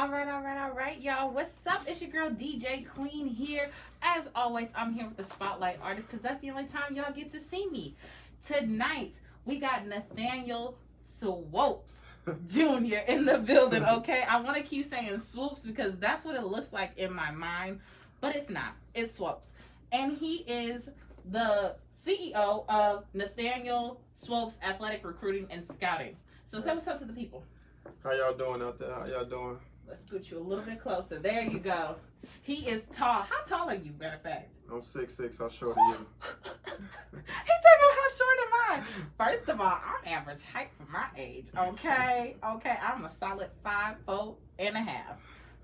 All right, y'all. What's up? It's your girl DJ Queen here. As always, I'm here with the Spotlight Artist because that's the only time y'all get to see me. Tonight, we got Nathaniel Swopes Jr. in the building, okay? I want to keep saying Swoops because that's what it looks like in my mind, but it's not. It's Swopes. And he is the CEO of Nathaniel Swopes Athletic Recruiting and Scouting. So say what's up to the people. How y'all doing out there? How y'all doing? Let's scoot you a little bit closer. There you go. He is tall. How tall are you, matter of fact? I'm 6'6". How short are you? He talking about how short am I? First of all, I'm average height for my age. Okay? Okay, I'm a solid 5'4.5".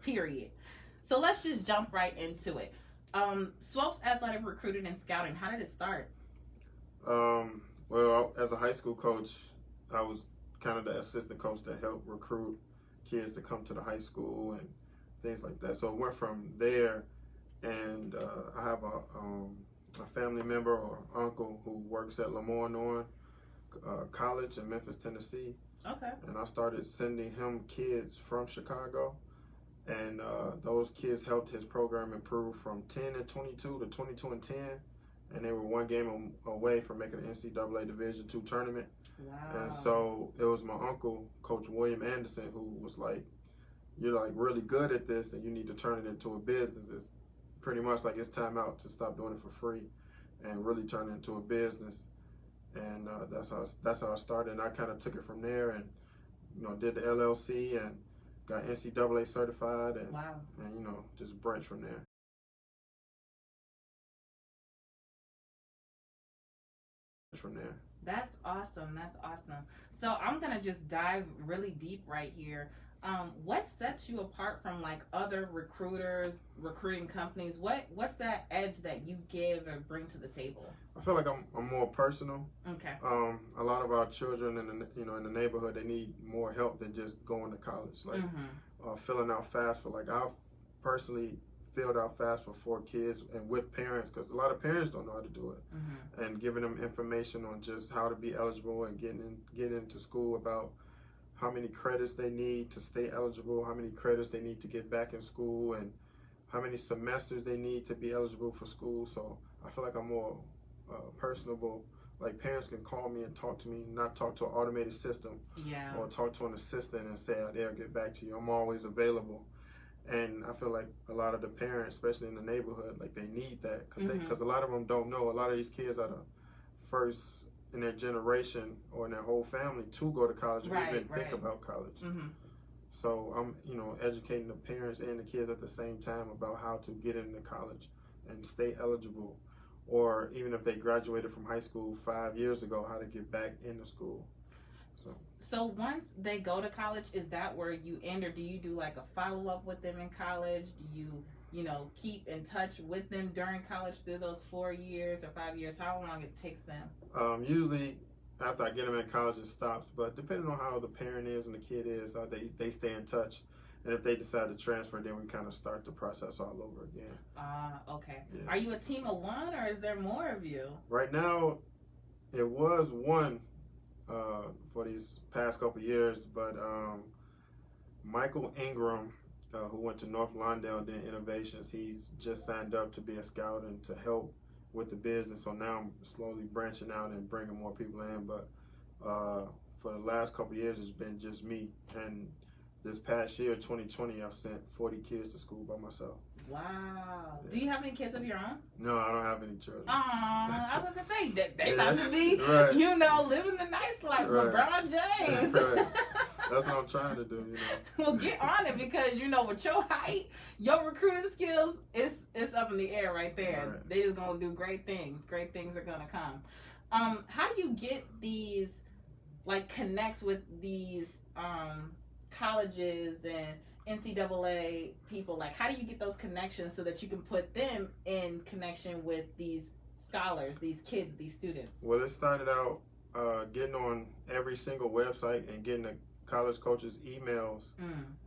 Period. So let's just jump right into it. Swopes Athletic Recruiting and Scouting, how did it start? Well, as a high school coach, I was kind of the assistant coach that helped recruit kids to come to the high school and things like that. So it went from there, and I have a family member or uncle who works at Lemoyne College in Memphis, Tennessee. Okay. And I started sending him kids from Chicago, and those kids helped his program improve from 10 and 22 to 22 and 10. And they were one game away from making an NCAA Division II tournament. Wow. And so it was my uncle, Coach William Anderson, who was like, "You're like really good at this, and you need to turn it into a business. It's pretty much like it's time out to stop doing it for free, and really turn it into a business." And that's how I started. And I kind of took it from there, and did the LLC and got NCAA certified, and wow. And just branched from there. That's awesome. That's awesome. So I'm gonna just dive really deep right here. What sets you apart from like other recruiters, recruiting companies? What's that edge that you give or bring to the table? I feel like I'm more personal. Okay. A lot of our children in the neighborhood, they need more help than just going to college. Like filling out FAFSA. Like I personally filled out FAFSA for 4 kids and with parents, because a lot of parents don't know how to do it, and giving them information on just how to be eligible and getting into school, about how many credits they need to stay eligible, how many credits they need to get back in school, and how many semesters they need to be eligible for school. So I feel like I'm more personable. Like parents can call me and talk to me, not talk to an automated system, or talk to an assistant and say, they'll get back to you. I'm always available. And I feel like a lot of the parents, especially in the neighborhood, like they need that, because a lot of them don't know. A lot of these kids are the first in their generation or in their whole family to go to college or even think about college. So I'm, educating the parents and the kids at the same time about how to get into college and stay eligible, or even if they graduated from high school 5 years ago, how to get back into school. So once they go to college, is that where you end, or do you do like a follow-up with them in college? Do you, keep in touch with them during college through those 4 years or 5 years? How long it takes them? Usually after I get them in college, it stops. But depending on how the parent is and the kid is, they stay in touch. And if they decide to transfer, then we kind of start the process all over again. Okay. Yeah. Are you a team of one, or is there more of you? Right now, it was one. For these past couple years, but Michael Ingram, who went to North Lawndale, did Innovations, he's just signed up to be a scout and to help with the business. So now I'm slowly branching out and bringing more people in. But for the last couple years, it's been just me. And this past year, 2020, I've sent 40 kids to school by myself. Wow. Yeah. Do you have any kids of your own? No, I don't have any children. I was going to say, that they about to be, living the nice life. LeBron James. That's what I'm trying to do, Well, get on it, because, with your height, your recruiting skills, it's up in the air right there. Right. They just going to do great things. Great things are going to come. How do you get these, connects with these colleges and NCAA people? How do you get those connections so that you can put them in connection with these scholars, these kids, these students? Well, it started out getting on every single website and getting the college coaches' emails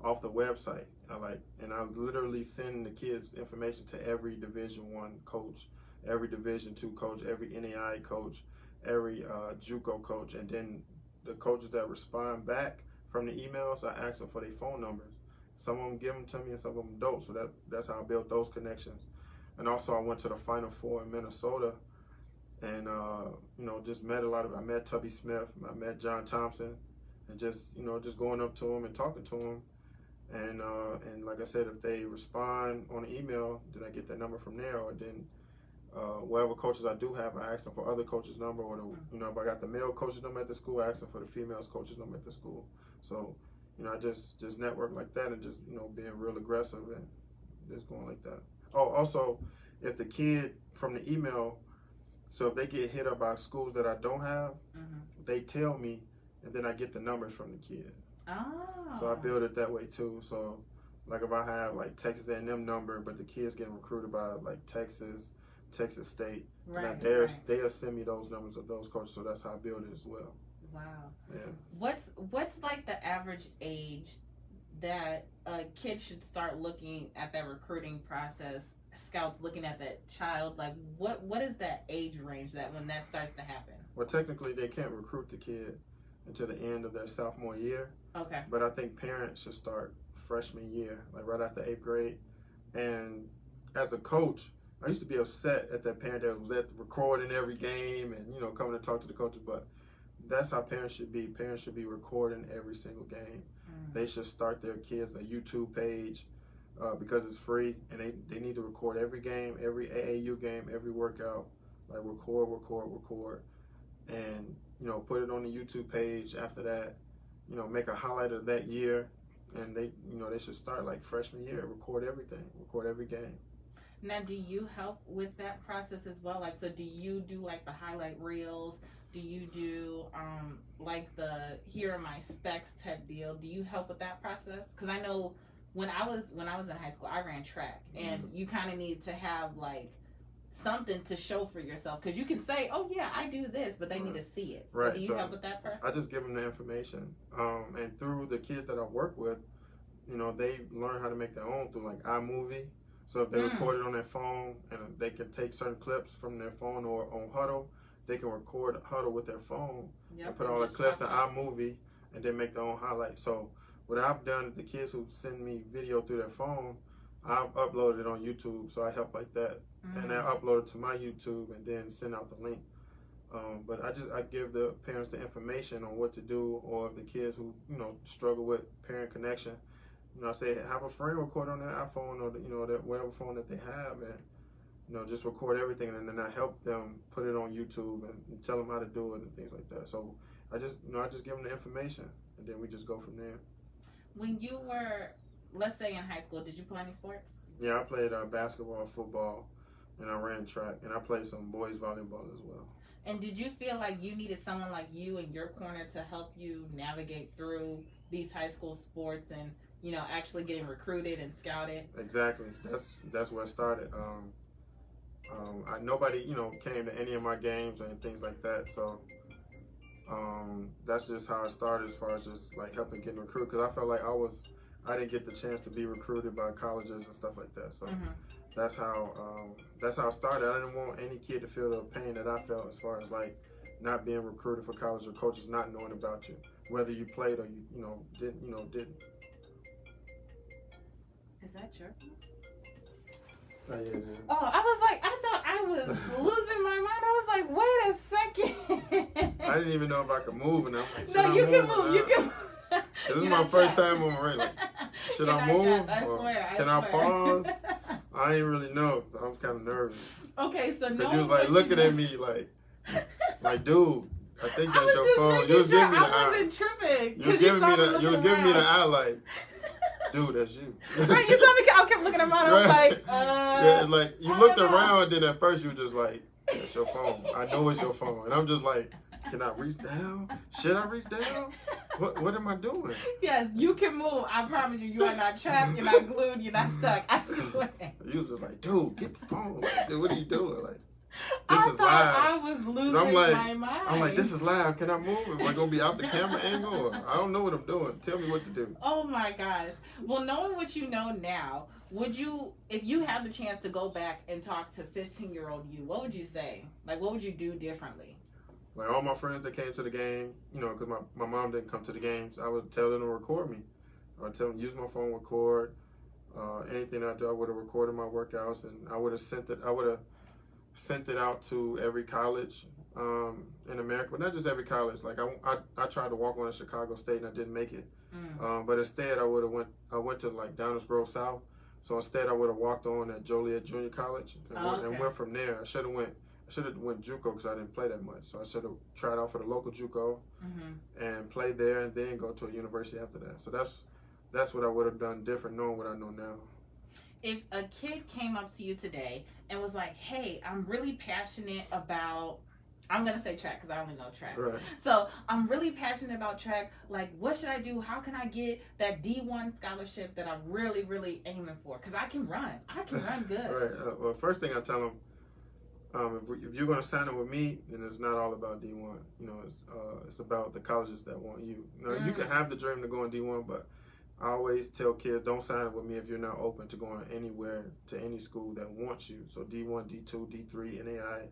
off the website. And I literally send the kids information to every Division I coach, every Division II coach, every NAI coach, every JUCO coach, and then the coaches that respond back from the emails, I ask them for their phone numbers. some of them give them to me and some of them don't. So that's how I built those connections. And also I went to the Final Four in Minnesota, and just met I met Tubby Smith, I met John Thompson, and just going up to them and talking to them. And like I said, if they respond on an email, then I get their number from there, or then whatever coaches I do have, I ask them for other coaches' number, or if I got the male coach's number at the school, I ask them for the female coach's number at the school. So, I just network like that, and just being real aggressive and just going like that. Oh, also, if the kid from the email, so if they get hit up by schools that I don't have, they tell me, and then I get the numbers from the kid. Oh. So I build it that way too. So, like if I have like Texas A&M number, but the kid's getting recruited by like Texas State, they'll send me those numbers of those coaches. So that's how I build it as well. Wow. Yeah. What's like the average age that a kid should start looking at that recruiting process? Scouts looking at that child, like what is that age range that when that starts to happen? Well, technically they can't recruit the kid until the end of their sophomore year. Okay. But I think parents should start freshman year, like right after 8th grade. And as a coach, I used to be upset at that parent that was recording every game and coming to talk to the coaches. But that's how parents should be. Parents should be recording every single game. They should start their kids a YouTube page. Because it's free, and they need to record every game, every AAU game, every workout, like record, and put it on the YouTube page. After that, make a highlight of that year, and they should start like freshman year, record everything, record every game. Now, do you help with that process as well? Like, so do you do like the highlight reels? Do you do like the here are my specs type deal? Do you help with that process? Because I know. When I was in high school, I ran track, and you kind of need to have like something to show for yourself, because you can say, "Oh yeah, I do this," but they need to see it. So do you help with that process? I just give them the information, and through the kids that I work with, they learn how to make their own through like iMovie. So if they record it on their phone, and they can take certain clips from their phone, or on Huddle, they can record Huddle with their phone and put all the clips in iMovie, and then make their own highlights. So what I've done, the kids who send me video through their phone, I've uploaded it on YouTube, so I help like that. And I upload it to my YouTube and then send out the link. But I give the parents the information on what to do, or the kids who, struggle with parent connection. I say, have a friend record on their iPhone, or that whatever phone that they have, and, just record everything, and then I help them put it on YouTube and tell them how to do it and things like that. So I just give them the information, and then we just go from there. When you were, let's say in high school, did you play any sports? Yeah, I played basketball, football, and I ran track, and I played some boys volleyball as well. And did you feel like you needed someone like you in your corner to help you navigate through these high school sports and, actually getting recruited and scouted? Exactly. That's where it started. Nobody, came to any of my games or things like that, so that's just how it started, as far as just like helping getting recruited, because I felt like I didn't get the chance to be recruited by colleges and stuff like that. So that's how it started. I didn't want any kid to feel the pain that I felt, as far as like not being recruited for college, or coaches not knowing about you, whether you played or you didn't. Is that your? Oh, yeah, it is. Oh, I was like, I thought I was losing my mind. I was like, wait a second. I didn't even know if I could move, and I'm like, no, you can move. You can. This is my first time on the ring. Like, should I move? I swear. Can I pause? I ain't really know, so I'm kind of nervous. Okay, so no. Because you was like looking at me like, dude, I think that's your phone. You was giving me the eye. I wasn't tripping. You was giving me the eye like, dude, that's you. Right, you saw me. I kept looking around. I was like, yeah, like you looked around, then at first you were just like, that's your phone. I know it's your phone, and I'm just like, can I reach down? Should I reach down? What am I doing? Yes, you can move. I promise you, you are not trapped. You're not glued. You're not stuck. I swear. You was just like, dude, get the phone. Like, dude, what are you doing? Like, I thought I was losing my mind. I'm like, this is live. Can I move? Am I gonna be out the camera angle? Or, I don't know what I'm doing. Tell me what to do. Oh my gosh. Well, knowing what you know now, would you, if you had the chance to go back and talk to 15-year-old you, what would you say? Like, what would you do differently? Like all my friends that came to the game, because my mom didn't come to the games, I would tell them to record me. I would tell them use my phone, record anything I do. I would have recorded my workouts, and I would have sent it out to every college in America, but not just every college. Like I tried to walk on at Chicago State and I didn't make it. But instead I went to like Downers Grove South. So instead I would have walked on at Joliet Junior College and went from there. I should have went JUCO because I didn't play that much. So I should have tried out for the local JUCO and played there and then go to a university after that. So that's what I would have done different knowing what I know now. If a kid came up to you today and was like, hey, I'm really passionate about, I'm going to say track because I only know track. Right. So I'm really passionate about track. Like, what should I do? How can I get that D1 scholarship that I'm really, really aiming for? Because I can run. I can run good. Right. Well, first thing I tell them, if you're going to sign up with me, then it's not all about D1. You know, it's about the colleges that want you. You know, you can have the dream to go in D1, but I always tell kids, don't sign up with me if you're not open to going anywhere to any school that wants you. So D1, D2, D3, NAI,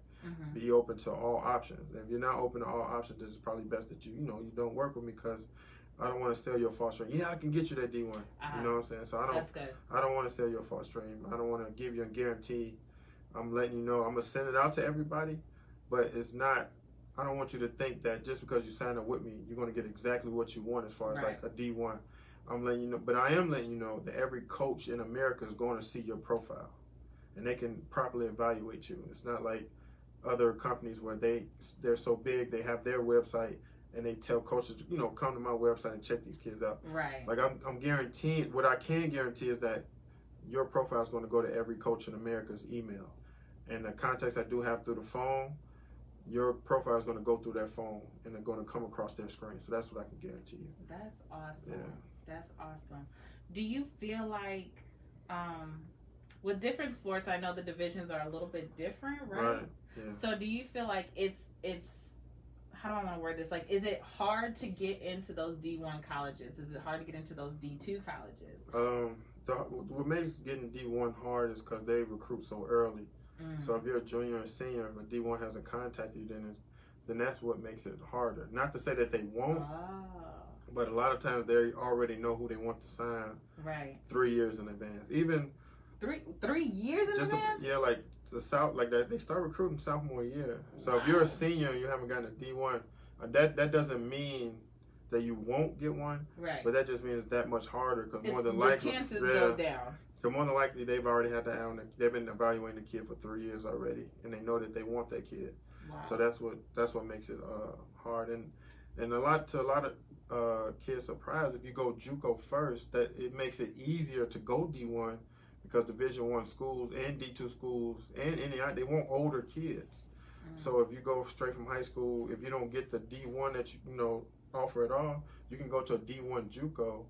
be open to all options. And if you're not open to all options, then it's probably best that you don't work with me because I don't want to sell you a false dream. Yeah, I can get you that D1. You know what I'm saying? So I don't want to sell you a false dream. I don't want to give you a guarantee. I'm letting you know I'm gonna send it out to everybody, but it's not. I don't want you to think that just because you sign up with me, you're gonna get exactly what you want as far as like a D1. I'm letting you know, but I am letting you know that every coach in America is going to see your profile, and they can properly evaluate you. It's not like other companies where they're so big, they have their website and they tell coaches, come to my website and check these kids out. Right. Like I'm guaranteeing, what I can guarantee is that your profile is going to go to every coach in America's email, and the contacts I do have through the phone, your profile is going to go through their phone and they're going to come across their screen. So that's what I can guarantee you. That's awesome. Yeah. That's awesome. Do you feel like with different sports, I know the divisions are a little bit different, right? Yeah. So do you feel like it's how do I want to word this? Like, is it hard to get into those D1 colleges? Is it hard to get into those D2 colleges? What makes getting D1 hard is because they recruit so early. So if you're a junior or senior, if a D1 hasn't contacted you, then that's what makes it harder. Not to say that they won't. But a lot of times they already know who they want to sign. Right. 3 years in advance. Even 3 years in advance? Like the South, like that. They start recruiting sophomore year. So if you're a senior and you haven't gotten a D1, that doesn't mean that you won't get one. Right. But that just means it's that much harder because more than likely the chances go down. Because more than likely they've already had they've been evaluating the kid for 3 years already, and they know that they want that kid. Wow. So that's what makes it hard, and a lot of kids surprised if you go JUCO first that it makes it easier to go D1 because Division I schools and D2 schools and NAI, they want older kids. So if you go straight from high school, if you don't get the D1 that you offer at all, you can go to a D1 JUCO,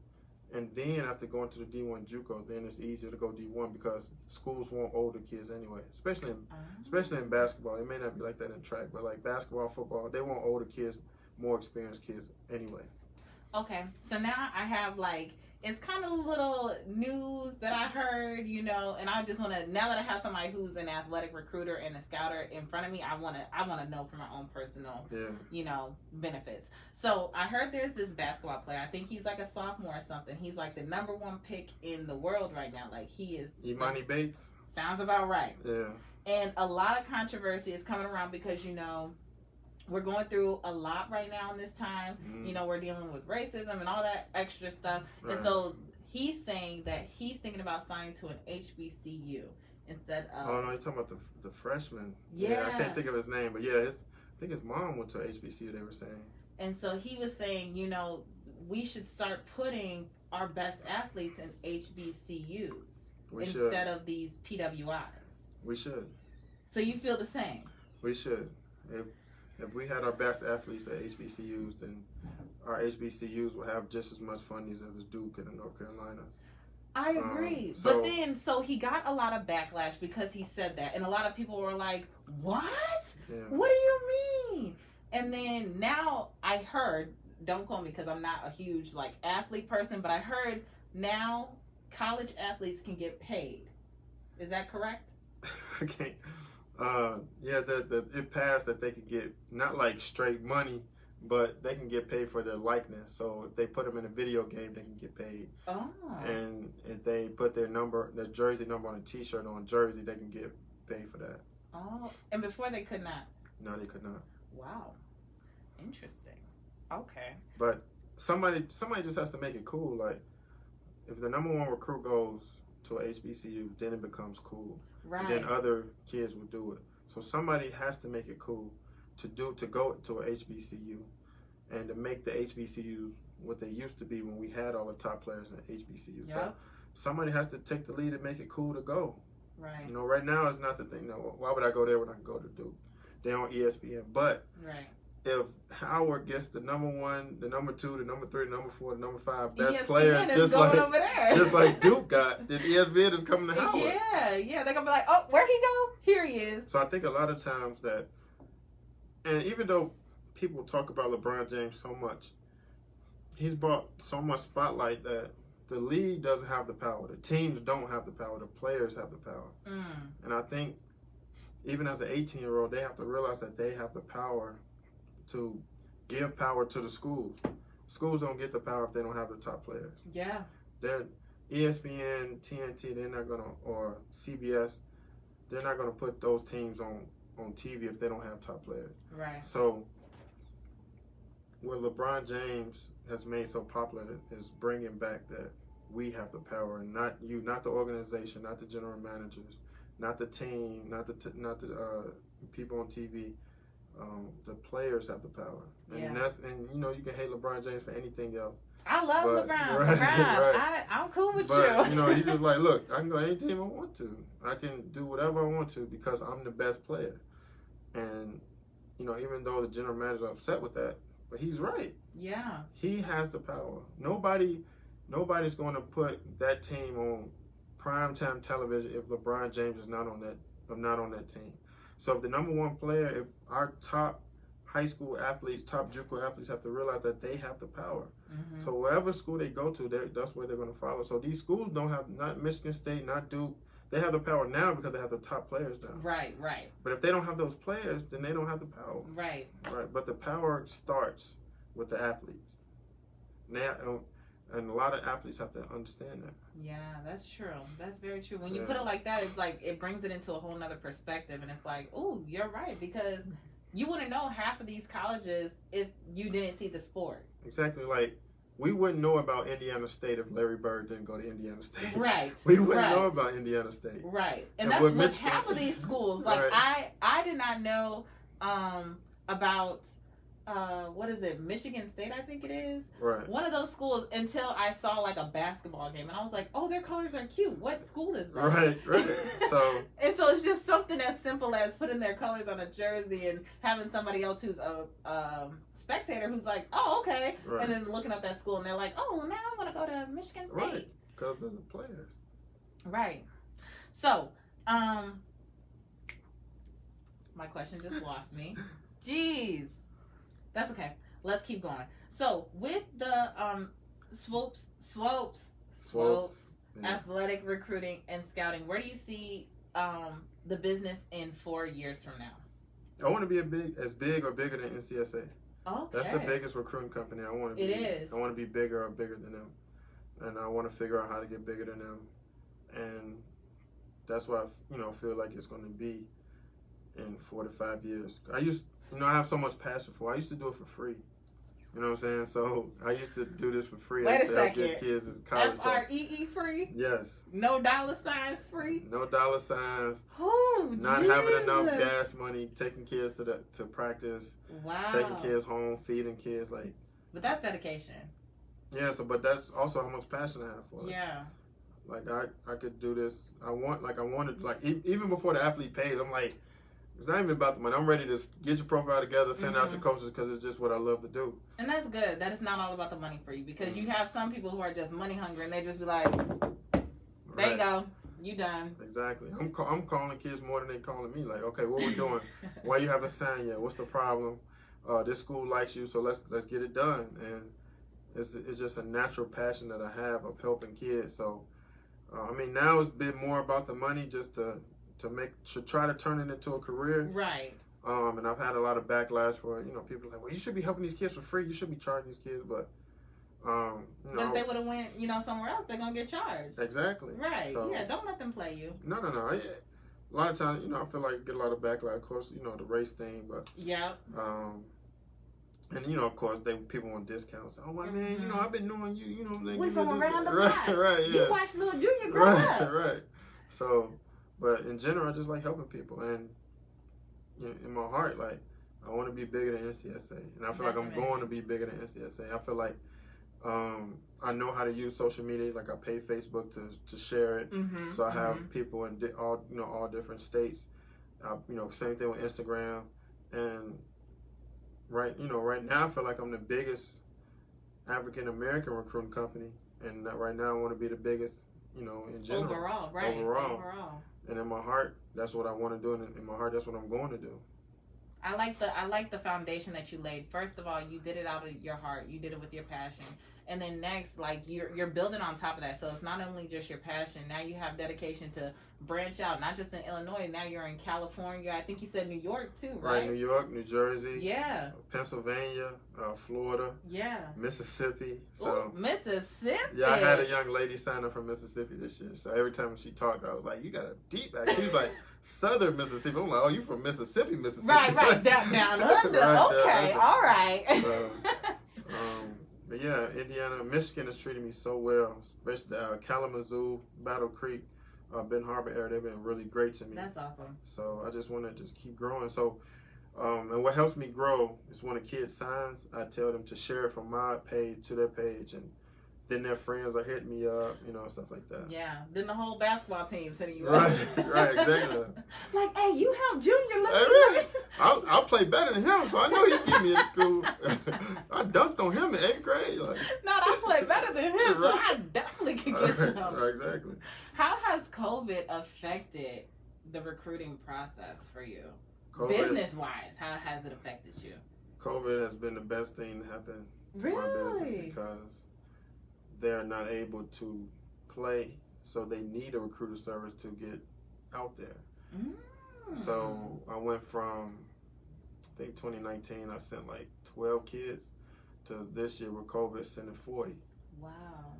and then after going to the D1 JUCO, then it's easier to go D1 because schools want older kids anyway, especially in basketball. It may not be like that in track, but like basketball, football, they want older kids, more experienced kids anyway. Okay, so now I have it's kind of a little news that I heard, and I just want to, now that I have somebody who's an athletic recruiter and a scouter in front of me, I want to know for my own personal, benefits. So I heard there's this basketball player. I think he's like a sophomore or something. He's like the #1 pick in the world right now. Like he is. Imani Bates? Sounds about right. Yeah. And a lot of controversy is coming around because, we're going through a lot right now in this time. We're dealing with racism and all that extra stuff. Right. And so he's saying that he's thinking about signing to an HBCU instead of... Oh, no, you're talking about the freshman. Yeah, I can't think of his name. But yeah, I think his mom went to HBCU, they were saying. And so he was saying, we should start putting our best athletes in HBCUs instead of these PWIs. We should. So you feel the same? We should. If we had our best athletes at HBCUs, then our HBCUs will have just as much funding as Duke and the North Carolinas. I agree. So he got a lot of backlash because he said that. And a lot of people were like, what? Yeah. What do you mean? And then now I heard, don't quote me because I'm not a huge athlete person, but I heard now college athletes can get paid. Is that correct? Okay. It passed that they could get not straight money, but they can get paid for their likeness. So if they put them in a video game, they can get paid. Oh. And if they put their jersey number on a T-shirt or on jersey, they can get paid for that. Oh, and before they could not. No, they could not. Wow, interesting. Okay. But somebody just has to make it cool. Like, if the number 1 recruit goes to a HBCU, then it becomes cool. Right. And then other kids will do it. So somebody has to make it cool to go to a HBCU and to make the HBCUs what they used to be when we had all the top players in HBCUs. Yep. So somebody has to take the lead and make it cool to go. Right. You know, right now it's not the thing. No, why would I go there when I can go to Duke? They're on ESPN. But right. if Howard gets the number 1, the number 2, the number 3, the number 4, the number 5 best ESPN player, just like Duke got, then ESPN is coming to Howard. Yeah, they're gonna be like, oh, where'd he go? Here he is. So I think a lot of times that, and even though people talk about LeBron James so much, he's brought so much spotlight that the league doesn't have the power. The teams don't have the power. The players have the power. And I think even as an 18-year-old, they have to realize that they have the power to give power to the schools. Schools don't get the power if they don't have the top players. Yeah. They're ESPN, TNT, they're not gonna, or CBS, they're not gonna put those teams on TV if they don't have top players. Right. So what LeBron James has made so popular is bringing back that we have the power, and not you, not the organization, not the general managers, not the team, not the people on TV. The players have the power, and you know, you can hate LeBron James for anything else. I love LeBron. Right, LeBron. right. I'm cool with you know, he's just like, look, I can go any team I want to. I can do whatever I want to because I'm the best player. And you know, even though the general manager is upset with that, but he's right. Yeah. He has the power. Nobody's going to put that team on primetime television if LeBron James is not on that team. So if the number 1 player, if our top high school athletes, top JUCO athletes have to realize that they have the power. So wherever school they go to, that's where they're going to follow. So these schools don't have, not Michigan State, not Duke, they have the power now because they have the top players now. Right. But if they don't have those players, then they don't have the power. Right. But the power starts with the athletes. Now, and a lot of athletes have to understand that. Yeah, that's true. That's very true. When you put it like that, it's like it brings it into a whole nother perspective, and it's like, oh, you're right, because you wouldn't know half of these colleges if you didn't see the sport. Exactly. Like, we wouldn't know about Indiana State if Larry Bird didn't go to Indiana State. Right. We wouldn't know about Indiana State. Right. And that's what half of these schools. Like, I did not know about what is it, Michigan State, I think it is. Right. One of those schools until I saw like a basketball game, and I was like, oh, their colors are cute. What school is that? Right. So and so it's just something as simple as putting their colors on a jersey and having somebody else who's a spectator who's like, oh, okay, and then looking up that school and they're like, oh, well, now I want to go to Michigan State. Right. Because of the players. Right. So, my question just lost me. Jeez. That's okay. Let's keep going. So, with the swoops, athletic recruiting and scouting, where do you see the business in 4 years from now? I want to be as big or bigger than NCSA. Okay. That's the biggest recruiting company. I want to be. It is. I want to be bigger or bigger than them, and I want to figure out how to get bigger than them, and that's what I feel like it's going to be in 4 to 5 years. I have so much passion for it. I used to do it for free. You know what I'm saying? So I used to do this for free. Wait I a second. Get kids in college. FREE free? Yes. No dollar signs free? No dollar signs. Oh, not having enough gas money, taking kids to practice. Wow. Taking kids home, feeding kids, like. But that's dedication. Yeah. So, but that's also how much passion I have for it. Yeah. Like I could do this. I wanted even before the athlete pays. I'm like, it's not even about the money. I'm ready to get your profile together, send it out to coaches because it's just what I love to do. And that's good. That it's not all about the money for you, because you have some people who are just money hungry and they just be like, there you go, you done. Exactly. I'm calling kids more than they calling me. Like, okay, what we doing? Why you haven't signed yet? What's the problem? This school likes you, so let's get it done. And it's just a natural passion that I have of helping kids. So, now it's been more about the money, just to try to turn it into a career. Right. And I've had a lot of backlash for, you know, people like, well, you should be helping these kids for free. You should be charging these kids, but you know, but if they would have went, you know, somewhere else, they're gonna get charged. Exactly. Right. So, yeah. Don't let them play you. No. A lot of times, you know, I feel like I get a lot of backlash. Of course, you know, the race thing, but yeah. And you know, of course, people want discounts. Oh, well, man, you know, I've been knowing you. You know, we from around the block. Right. Yeah. You watched Little Junior grow up. Right. So, but in general, I just like helping people, and you know, in my heart, like I want to be bigger than NCSA, and I feel like I'm going to be bigger than NCSA. I feel like I know how to use social media. Like I pay Facebook to share it, so I have people in all different states. You know, same thing with Instagram, and right now I feel like I'm the biggest African American recruiting company, and right now I want to be the biggest, you know, in general. Overall, right? Overall. And in my heart, that's what I want to do, and in my heart, that's what I'm going to do. I like the foundation that you laid. First of all, you did it out of your heart. You did it with your passion. And then next, like you're building on top of that. So it's not only just your passion. Now you have dedication to branch out, not just in Illinois. Now you're in California. I think you said New York too, right? Right, New York, New Jersey. Yeah. Pennsylvania, Florida. Yeah. Mississippi. So ooh, Mississippi. Yeah, I had a young lady sign up from Mississippi this year. So every time she talked, I was like, "You got a deep accent." She was like, "Southern Mississippi." I'm like, "Oh, you from Mississippi, Mississippi?" Right, down under. Right, okay, all right. But yeah, Indiana, Michigan has treated me so well, especially Kalamazoo, Battle Creek, Ben Harbor area. They've been really great to me. That's awesome. So I just want to just keep growing. So, and what helps me grow is when a kid signs, I tell them to share it from my page to their page, and then their friends are hitting me up, you know, stuff like that. Yeah. Then the whole basketball team's hitting you up. Right, exactly. Like, hey, you helped Junior. Look I'll play better than him, so I know you get me in school. I dunked on him in 8th grade. Like, not I play better than him, so I definitely can get some. Right, exactly. How has COVID affected the recruiting process for you? Business-wise, how has it affected you? COVID has been the best thing to happen to my business because they're not able to play, so they need a recruiter service to get out there. So I went from, I think 2019, I sent like 12 kids, to this year with COVID sending 40. Wow.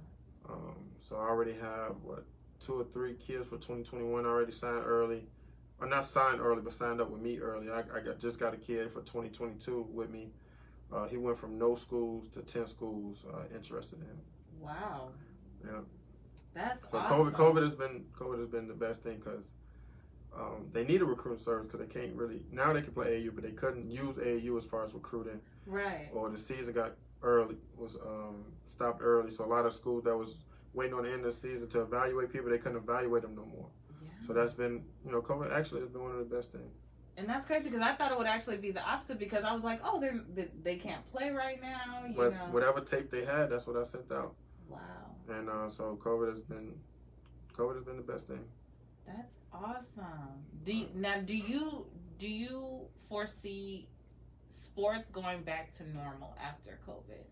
So I already have, 2 or 3 kids for 2021 already signed early. Or not signed early, but signed up with me early. I just got a kid for 2022 with me. He went from no schools to 10 schools interested in him. Wow. Yeah. That's so awesome. COVID has been the best thing because they need a recruiting service because they can't really, now they can play AAU, but they couldn't use AAU as far as recruiting. Right. Or the season was stopped early, so a lot of schools that was waiting on the end of the season to evaluate people, they couldn't evaluate them no more. Yeah. So that's been, COVID actually has been one of the best things. And that's crazy because I thought it would actually be the opposite because I was like, oh, they can't play right now. But whatever tape they had, that's what I sent out. Wow. And so COVID has been the best thing. That's awesome. Do you foresee sports going back to normal after COVID?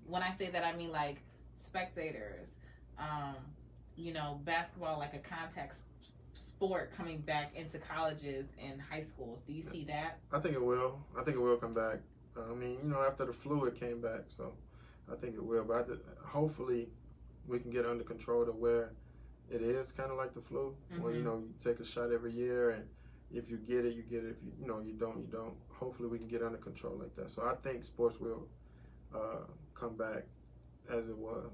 When I say that, I mean like spectators, basketball, like a contact sport coming back into colleges and high schools. Do you see that? I think it will. I think it will come back. After the flu, it came back, so I think it will. But hopefully, we can get under control to where it is kind of like the flu, where you take a shot every year, and if you get it, you get it. If you don't, you don't. Hopefully, we can get under control like that. So I think sports will come back as it was.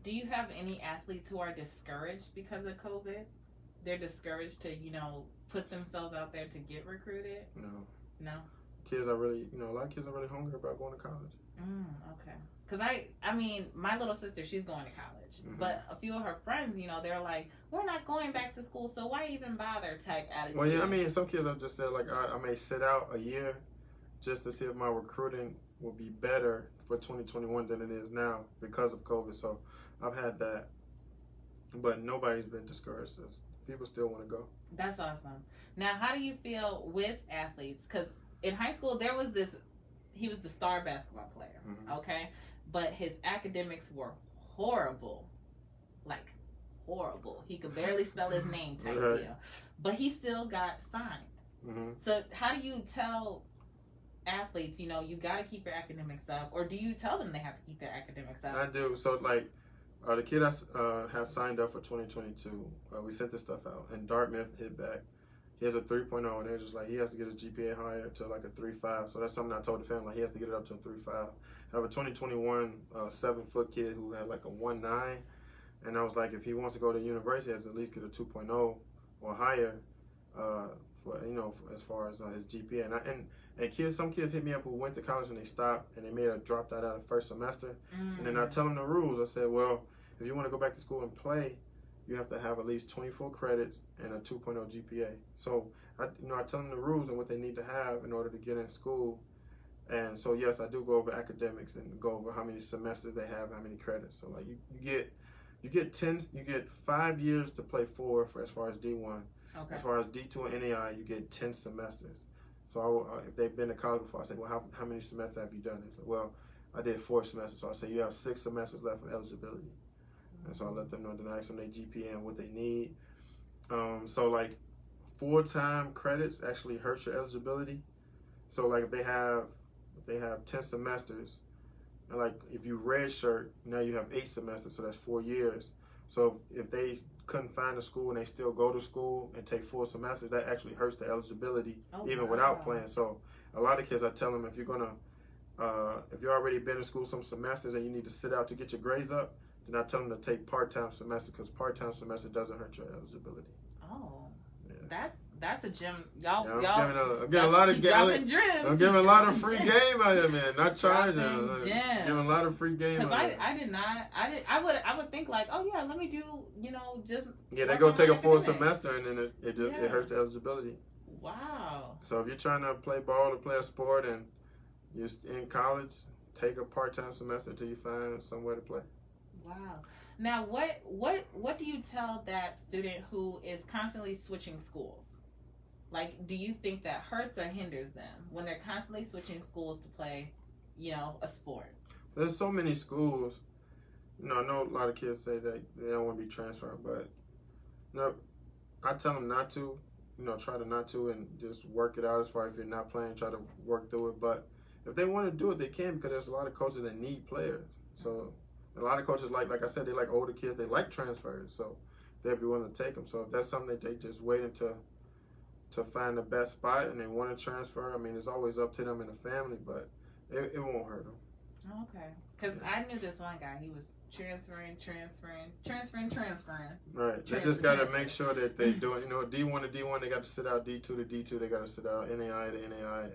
Do you have any athletes who are discouraged because of COVID? They're discouraged to, put themselves out there to get recruited? No. Kids are really, a lot of kids are really hungry about going to college. Okay. Because I mean, my little sister, she's going to college. But a few of her friends, they're like, we're not going back to school, so why even bother type attitude? Well, yeah, some kids have just said, like, I may sit out a year just to see if my recruiting will be better for 2021 than it is now because of COVID. So I've had that. But nobody's been discouraged. People still want to go. That's awesome. Now, how do you feel with athletes? Because in high school, he was the star basketball player, okay? But his academics were horrible. Like, horrible. He could barely spell his name type deal. But he still got signed. Mm-hmm. So how do you tell athletes, you got to keep your academics up, or do you tell them they have to keep their academics up? I do. So like the kid I have signed up for 2022, we sent this stuff out, and Dartmouth hit back. He has a 3.0, and they're just like, he has to get his GPA higher to like a 3.5. So that's something I told the family, like, he has to get it up to a 3.5. I have a 2021 7-foot kid who had like a 1.9, and I was like, if he wants to go to university, he has to at least get a 2.0 or higher, for as far as his GPA. And some kids hit me up who went to college and they stopped and they may have dropped out of the first semester. And then I tell them the rules. I said, well, if you want to go back to school and play, you have to have at least 24 credits and a 2.0 GPA. So I tell them the rules and what they need to have in order to get in school. And so yes, I do go over academics and go over how many semesters they have, how many credits. So like you get 5 years to play for as far as D1. Okay. As far as D2 and NAI, you get 10 semesters. So if they've been to college before, I say, well, how many semesters have you done? They say, well, I did 4 semesters. So I say, you have 6 semesters left for eligibility. And so I let them know, then I ask them their GPA and what they need. So like full-time credits actually hurts your eligibility. So like if they have 10 semesters, and like if you redshirt, now you have 8 semesters, so that's 4 years. So if they couldn't find a school and they still go to school and take 4 semesters, that actually hurts the eligibility even without playing. So a lot of kids, I tell them, if you're already been in school some semesters and you need to sit out to get your grades up, then I tell them to take part-time semester, because part-time semester doesn't hurt your eligibility. Oh, yeah. That's a gem. Y'all, I'm giving a lot of I'm giving a lot of free game out here, man. Not charging. Giving a lot of free game. I would think like, oh yeah, let me do, just. Yeah, they go take a full semester and then it hurts the eligibility. Wow. So if you're trying to play ball or play a sport and you're in college, take a part-time semester until you find somewhere to play. Wow. Now, what do you tell that student who is constantly switching schools? Like, do you think that hurts or hinders them when they're constantly switching schools to play, a sport? There's so many schools. I know a lot of kids say that they don't want to be transferred, but no, I tell them not to. Try to not to and just work it out. As far as if you're not playing, try to work through it. But if they want to do it, they can, because there's a lot of coaches that need players. So a lot of coaches, like I said, they like older kids. They like transfers, so they'll be willing to take them. So if that's something that they just wait until to find the best spot and they want to transfer, I mean, it's always up to them and the family, but it won't hurt them. Okay. Because I knew this one guy. He was transferring. Right. They just got to make sure that they do it. D1 to D1, they got to sit out. D2 to D2, they got to sit out. NAI to NAI.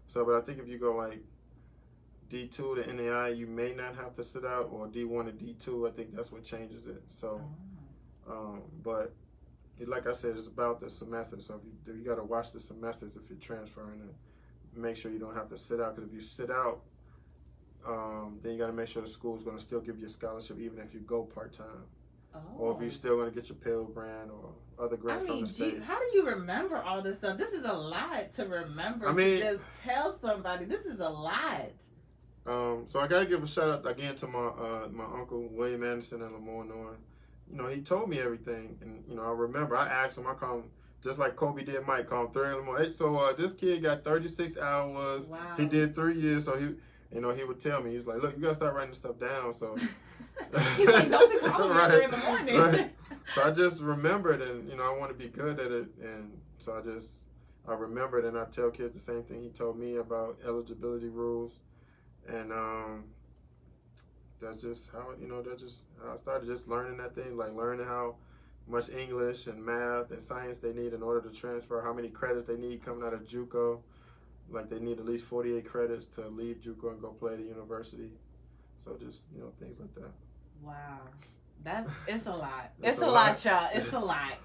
So, but I think if you go like D2 to NAI, you may not have to sit out, or D1 to D2, I think that's what changes it. So, but like I said, it's about the semester. So if you got to watch the semesters if you're transferring, and make sure you don't have to sit out. Because if you sit out, then you got to make sure the school's going to still give you a scholarship even if you go part-time. Or if you're still going to get your Pell Grant or other grants from the state. How do you remember all this stuff? This is a lot to remember. To just tell somebody. This is a lot. So I got to give a shout out again to my uncle, William Anderson in Lemoore, North. He told me everything. And, I remember I asked him, I called him, just like Kobe did Mike, called him 3 in the morning. Hey, so this kid got 36 hours. Wow. He did 3 years. So he would tell me, he was like, look, you got to start writing this stuff down. So he's like, don't be calling me 3 in the morning. Right. So I just remembered, and, I want to be good at it. And so I remembered, and I tell kids the same thing he told me about eligibility rules. And that's just how I started just learning that thing, like learning how much English and math and science they need in order to transfer, how many credits they need coming out of JUCO. Like they need at least 48 credits to leave JUCO and go play at the university. So just, things like that. Wow. It's a lot. It's a lot, y'all. It's a lot.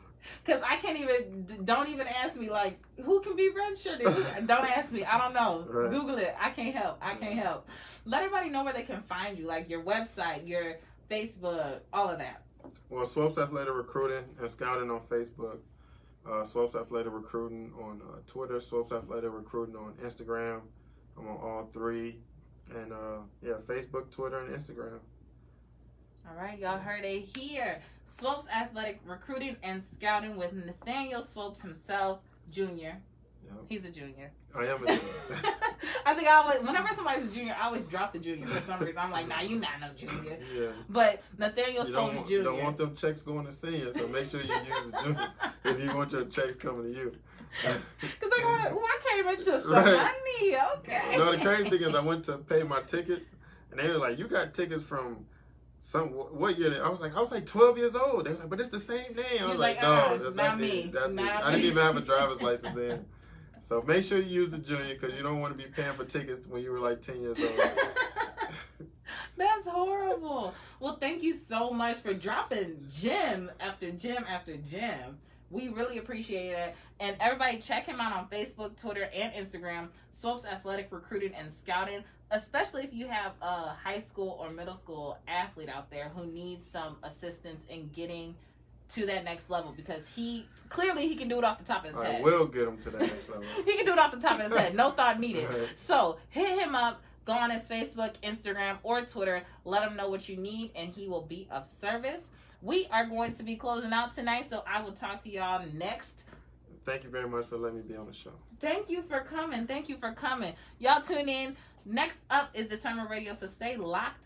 Because don't even ask me, like, who can be redshirted? Don't ask me. I don't know. Right. Google it. I can't help. Let everybody know where they can find you, like your website, your Facebook, all of that. Well, Swopes Athletic Recruiting and Scouting on Facebook. Swopes Athletic Recruiting on Twitter. Swopes Athletic Recruiting on Instagram. I'm on all 3. And, Facebook, Twitter, and Instagram. All right, y'all heard it here. Swopes Athletic Recruiting and Scouting with Nathaniel Swopes himself, Jr. Yeah. He's a junior. I am a junior. I think I always, whenever somebody's a junior, I always drop the junior for some reason. I'm like, nah, you not no junior. Yeah. But Nathaniel Swope's junior. You don't want them checks going to senior, so make sure you use the junior if you want your checks coming to you. Because they're going, oh, I came into some Right. money. Okay. No, the crazy thing is I went to pay my tickets, and they were like, you got tickets from what year? I was like 12 years old. They was like, but it's the same name. I was like, no, that's not me. I didn't even have a driver's license then. So make sure you use the junior because you don't want to be paying for tickets when you were like 10 years old. That's horrible. Well, thank you so much for dropping gem after gem after gem. We really appreciate it. And everybody check him out on Facebook, Twitter, and Instagram, Swope's Athletic Recruiting and Scouting, especially if you have a high school or middle school athlete out there who needs some assistance in getting to that next level, because he can do it off the top of his head. I will get him to that next level. He can do it off the top of his head. No thought needed. Right. So hit him up. Go on his Facebook, Instagram, or Twitter. Let him know what you need, and he will be of service. We are going to be closing out tonight, so I will talk to y'all next. Thank you very much for letting me be on the show. Thank you for coming. Y'all tune in. Next up is the Turner Radio, so stay locked.